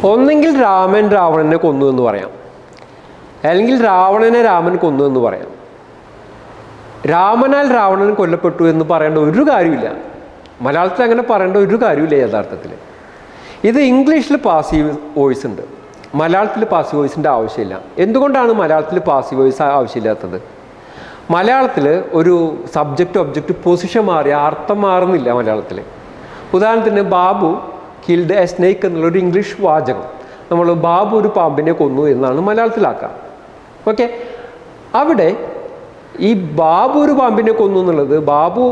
ഒന്നെങ്കിൽ രാമൻ രാവണനെ കൊന്നു എന്ന് പറയാം, അല്ലെങ്കിൽ രാവണനെ രാമൻ കൊന്നു എന്ന് പറയാം. രാമനാൽ രാവണൻ കൊല്ലപ്പെട്ടു എന്ന് പറയേണ്ട ഒരു കാര്യമില്ല. മലയാളത്തിൽ അങ്ങനെ പറയേണ്ട ഒരു കാര്യമില്ല യഥാർത്ഥത്തിൽ. ഇത് ഇംഗ്ലീഷിൽ പാസീവ് വോയിസ് ഉണ്ട്, മലയാളത്തിൽ പാസീവ് വോയിസിൻ്റെ ആവശ്യമില്ല. എന്തുകൊണ്ടാണ് മലയാളത്തിൽ പാസീവ് വോയിസ് ആവശ്യമില്ലാത്തത്? മലയാളത്തിൽ ഒരു സബ്ജക്റ്റ് ഒബ്ജക്റ്റ് പൊസിഷൻ മാറിയ അർത്ഥം മാറുന്നില്ല മലയാളത്തിൽ. ഉദാഹരണത്തിന് ബാബു കിൽഡ് എ സ്നേക്ക് എന്നുള്ളൊരു ഇംഗ്ലീഷ് വാചകം നമ്മൾ ബാബു ഒരു പാമ്പിനെ കൊന്നു എന്നാണ് മലയാളത്തിലാക്കുക. ഓക്കെ, അവിടെ ഈ ബാബു ഒരു പാമ്പിനെ കൊന്നു എന്നുള്ളത് ബാബു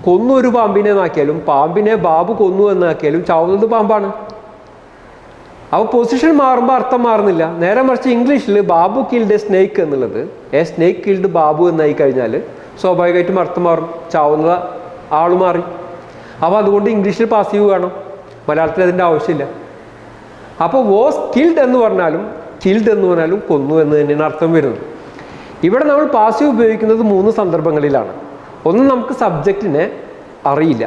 കൊന്നു ഒരു പാമ്പിനെ എന്നാക്കിയാലും പാമ്പിനെ ബാബു കൊന്നു എന്നാക്കിയാലും ചാവുന്നത് പാമ്പാണ്. അപ്പോൾ പൊസിഷൻ മാറുമ്പോൾ അർത്ഥം മാറുന്നില്ല. നേരെ മറിച്ച് ഇംഗ്ലീഷിൽ ബാബു കിൽഡ് എ സ്നേക്ക് എന്നുള്ളത് എ സ്നേക്ക് കിൽഡ് ബാബു എന്നായി കഴിഞ്ഞാൽ സ്വാഭാവികമായിട്ടും അർത്ഥം മാറും, ചാവുന്ന ആൾ മാറി. അപ്പോൾ അതുകൊണ്ട് ഇംഗ്ലീഷിൽ പാസീവ് വേണം, മലയാളത്തിൽ അതിൻ്റെ ആവശ്യമില്ല. അപ്പോൾ വാസ് കിൽഡ് എന്ന് പറഞ്ഞാലും കിൽഡ് എന്ന് പറഞ്ഞാലും കൊന്നു എന്ന് തന്നെയാണ് അർത്ഥം വരുന്നത്. ഇവിടെ നമ്മൾ പാസീവ് ഉപയോഗിക്കുന്നത് 3 സന്ദർഭങ്ങളിലാണ്. ഒന്ന്, നമുക്ക് സബ്ജക്റ്റിനെ അറിയില്ല,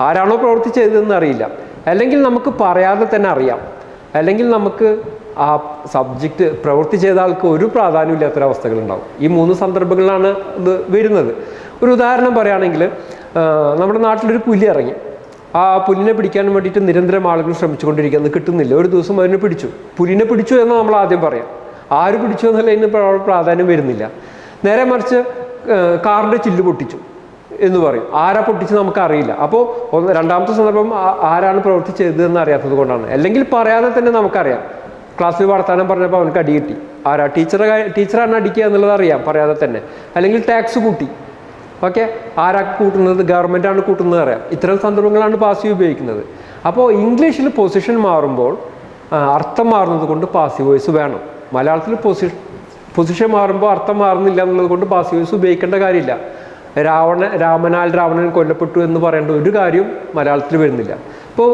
ആരാണോ പ്രവൃത്തി ചെയ്തതെന്ന് അറിയില്ല, അല്ലെങ്കിൽ നമുക്ക് പറയാതെ തന്നെ അറിയാം, അല്ലെങ്കിൽ നമുക്ക് ആ സബ്ജക്റ്റ് പ്രവൃത്തി ചെയ്ത ആൾക്ക് ഒരു പ്രാധാന്യം ഇല്ലാത്തൊരവസ്ഥകളുണ്ടാവും. ഈ 3 സന്ദർഭങ്ങളിലാണ് ഇത് വരുന്നത്. ഒരു ഉദാഹരണം പറയുകയാണെങ്കിൽ, നമ്മുടെ നാട്ടിലൊരു പുലി ഇറങ്ങി. ആ പുലിനെ പിടിക്കാൻ വേണ്ടിയിട്ട് നിരന്തരം ആളുകൾ ശ്രമിച്ചുകൊണ്ടിരിക്കുന്നത് കിട്ടുന്നില്ല. ഒരു ദിവസം അതിനെ പിടിച്ചു. പുലിനെ പിടിച്ചു എന്ന് നമ്മൾ ആദ്യം പറയാം. ആര് പിടിച്ചു എന്നല്ല ഇതിന് പ്രാധാന്യം വരുന്നില്ല. നേരെ മറിച്ച് കാറിൻ്റെ ചില്ല് പൊട്ടിച്ചു എന്ന് പറയും. ആരാ പൊട്ടിച്ച് നമുക്കറിയില്ല. അപ്പോൾ രണ്ടാമത്തെ സന്ദർഭം ആരാണ് പ്രവൃത്തി ചെയ്തതെന്ന് അറിയാത്തത് കൊണ്ടാണ്. അല്ലെങ്കിൽ പറയാതെ തന്നെ നമുക്കറിയാം. ക്ലാസ്സിൽ വർത്താനം പറഞ്ഞപ്പോൾ അവനക്ക് അടി കിട്ടി. ആരാ? ടീച്ചറാണ് അടിക്കുക എന്നുള്ളത് അറിയാം പറയാതെ തന്നെ. അല്ലെങ്കിൽ ടാക്സ് കൂട്ടി. ഓക്കെ, ആരാ കൂട്ടുന്നത്? ഗവൺമെൻറ്റാണ് കൂട്ടുന്നത് അറിയാം. ഇത്തരം സന്ദർഭങ്ങളാണ് പാസീവ് ഉപയോഗിക്കുന്നത്. അപ്പോൾ ഇംഗ്ലീഷിൽ പൊസിഷൻ മാറുമ്പോൾ അർത്ഥം മാറുന്നത് കൊണ്ട് പാസീവ് വോയിസ് വേണം. മലയാളത്തിൽ പൊസിഷൻ മാറുമ്പോൾ അർത്ഥം മാറുന്നില്ല എന്നുള്ളത് കൊണ്ട് പാസീവ് വോയിസ് ഉപയോഗിക്കേണ്ട കാര്യമില്ല. രാമനാൽ രാവണൻ കൊല്ലപ്പെട്ടു എന്ന് പറയേണ്ട ഒരു കാര്യം മലയാളത്തിൽ വരുന്നില്ല. ഇപ്പോൾ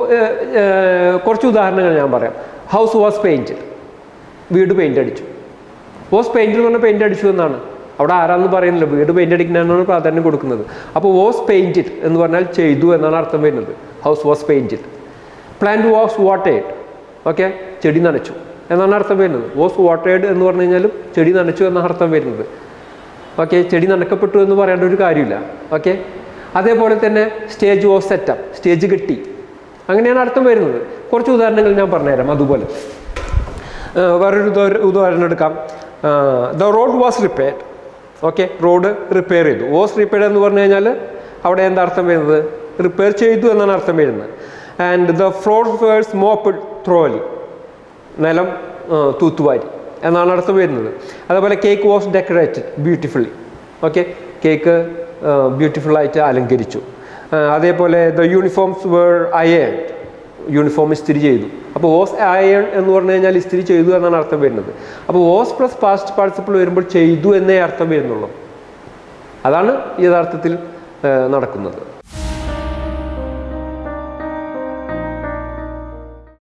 കുറച്ച് ഉദാഹരണങ്ങൾ ഞാൻ പറയാം. ഹൗസ് വാസ് പെയിൻറ്റഡ്, വീട് പെയിൻ്റ് അടിച്ചു. വാസ് പെയിൻറ്റഡ് എന്ന് പറഞ്ഞാൽ പെയിൻ്റ് അടിച്ചു എന്നാണ്. അവിടെ ആരാന്ന് പറയുന്നില്ല, വീട് പെയിൻ്റ് അടിക്കുന്നതിനാണ് പ്രാധാന്യം കൊടുക്കുന്നത്. അപ്പോൾ വാസ് പെയിൻറ്റഡ് എന്ന് പറഞ്ഞാൽ ചെയ്തു എന്നാണ് അർത്ഥം വരുന്നത്. House was painted. Plant was വാട്ടേഡ്, ഓക്കെ, ചെടി നനച്ചു എന്നാണ് അർത്ഥം വരുന്നത്. വാസ് വാട്ടേഡ് എന്ന് പറഞ്ഞു കഴിഞ്ഞാലും ചെടി നനച്ചു എന്നാണ് അർത്ഥം വരുന്നത്. ഓക്കെ, ചെടി നനക്കപ്പെട്ടു എന്ന് പറയേണ്ട ഒരു കാര്യമില്ല. ഓക്കെ, അതേപോലെ തന്നെ സ്റ്റേജ് വാസ് സെറ്റപ്പ്, സ്റ്റേജ് കെട്ടി, അങ്ങനെയാണ് അർത്ഥം വരുന്നത്. കുറച്ച് ഉദാഹരണങ്ങൾ ഞാൻ പറഞ്ഞുതരാം. അതുപോലെ വേറൊരു ഉദാഹരണം എടുക്കാം. The road was repaired. Okay, road repair ചെയ്തു. വാസ് റിപ്പയർഡ് എന്ന് പറഞ്ഞു കഴിഞ്ഞാൽ അവിടെ എന്താ അർത്ഥം വരുന്നത്? റിപ്പയർ ചെയ്തു എന്നാണ് അർത്ഥം വരുന്നത്. And the floor was mopped thoroughly, നിലം തൂത്തുവാരി എന്നാണ് അർത്ഥം വരുന്നത്. അതുപോലെ cake was decorated beautifully. Okay, cake ബ്യൂട്ടിഫുള്ളായിട്ട് അലങ്കരിച്ചു. അതേപോലെ the uniforms were ironed, uniform ഇസ്തിരി ചെയ്തു. അപ്പോൾ വാസ് അയേൺ എന്ന് പറഞ്ഞു കഴിഞ്ഞാൽ ഇസ്തിരി ചെയ്തു എന്നാണ് അർത്ഥം വരുന്നത്. അപ്പോൾ വാസ് പ്ലസ് പാസ്റ്റ് പാർട്ടിസിപ്പിൾ വരുമ്പോൾ ചെയ്തു എന്നേ അർത്ഥം വരുന്നുള്ളൂ. അതാണ് യഥാർത്ഥത്തിൽ നടക്കുന്നത്.